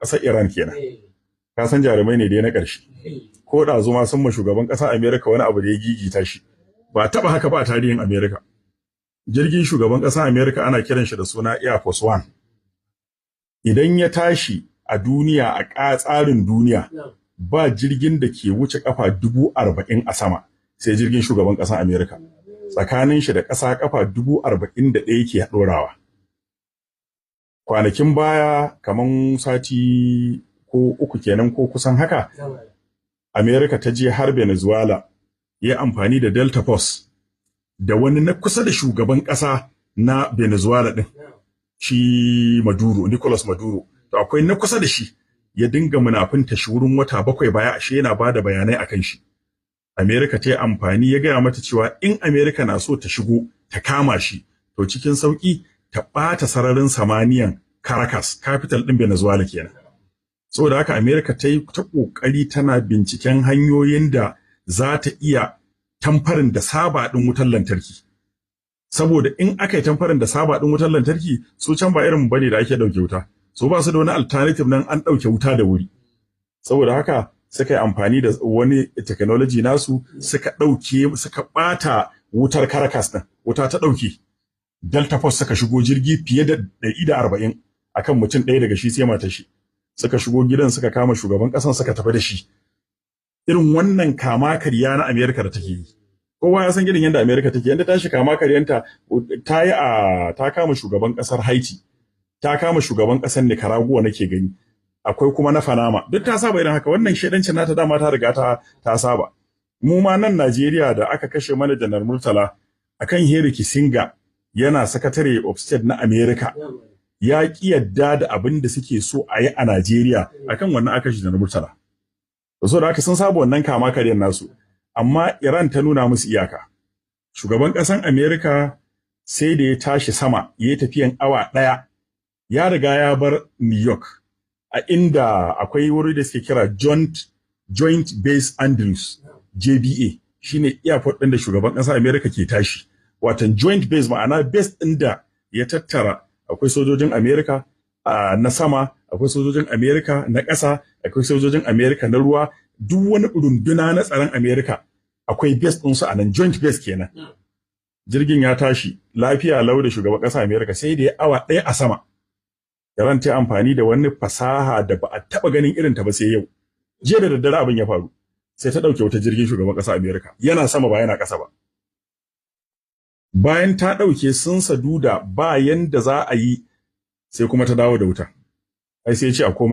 ƙasar Iran kenan. Ka san jarumai ne dai na ƙarshe. Ko da zuma sun ma shugaban ƙasar Amerika wani abu da ya gigita shi. Ba taɓa haka ba a tarihin Amerika. Jirgin shugaban ƙasar Amerika ana kiran shi da suna Air Force One. Idan ya tashi a duniya a tsarin duniya ba jirgin da ke wuce kafa 40,000 a sama sai jirgin shugaban ƙasar Amerika. Tsakanin shi da ƙasa kafa 41,000 ke ɗorawa. Kwanakin baya kaman sati ko uku kenan ko kusan haka Amerika ta je har Venezuela ya amfani da Delta Force da wani na kusa da shugaban ƙasa na Venezuela din shi Maduro, Nicolas Maduro. To akwai na kusa da shi ya dinga munafinta shi wurin wata 7 baya ashe yana bada bayanai akan shi. Amerika ta yi amfani ya gaya mata cewa in Amerika na so ta shigo ta kama shi to cikin sauki ta ɓata sararin samaniyan Caracas, capital ɗin Venezuela kenan. Saboda haka Amerika ta yi ta ƙoƙari tana binciken hanyoyin da za ta iya tamfarin da saba ɗin wutar lantarki. Saboda in aka yi tamfarin da saba ɗin wutar lantarki su can ba irin bane da ake ɗauke wuta. So ba su da wani alternative nan an ɗauke wuta da wuri. Saboda haka suka yi amfani da wani technology nasu suka ɗauke suka ɓata wutar Caracas ɗin. Wuta ta ɗauke. Delta Force suka shigo jirgi fiye da 140 akan mutum ɗaya daga shi sai matar shi. Suka shigo gidan suka kama shugaban ƙasan suka tafi da shi. Irin wannan kama karya na Amerika da take yi. Kowa ya san gidan yadda Amerika take, yadda ta shi kama karyanta ta kama shugaban ƙasar Haiti. Ta kama shugaban ƙasar Nicaragua nake gani. Akwai kuma na Panama. Duk ta saba irin haka, wannan shedancin nata dama ta riga ta saba. Mu ma nan Najeriya da aka kashe mana Janar Murtala akan Henry Kissinger yana Secretary of State na Amerika. Ya ki yadda da abin da suke so a yi a Najeriya akan wannan aka kashe Janar Murtala. So da aka sun saba wannan kama karyan nasu. Amma Iran ta nuna musu iyaka. Shugaban ƙasar Amerika sai da ya tashi sama, ya yi tafiyan awa 1. Ya riga ya bar New York, a inda akwai wuri da suke kira Joint Base Andrews, JBA, shine airport ɗin da shugaban ƙasar Amerika ke tashi. Watan Joint Base ma'ana base ɗin da ya tattara akwai sojojin Amerika na sama, akwai sojojin Amerika na ƙasa, akwai sojojin Amerika na ruwa, duk wani runduna na tsaron Amerika akwai base ɗinsu a nan, Joint Base kenan. Jirgin ya tashi lafiya lau da shugaban ƙasar Amerika sai da ya awa 1 a sama. Iran ta amfani da wani fasaha da ba a taɓa ganin irin ta ba sai yau. Jiya da daddare abin ya faru. Sai ta ɗauke wata jirgin shugaban ƙasar Amerika. Yana sama ba yana ƙasa ba. Bayan ta ɗauke sun saduda ba yanda za a yi sai kuma ta dawo da wuta. Ai sai ya ce a koma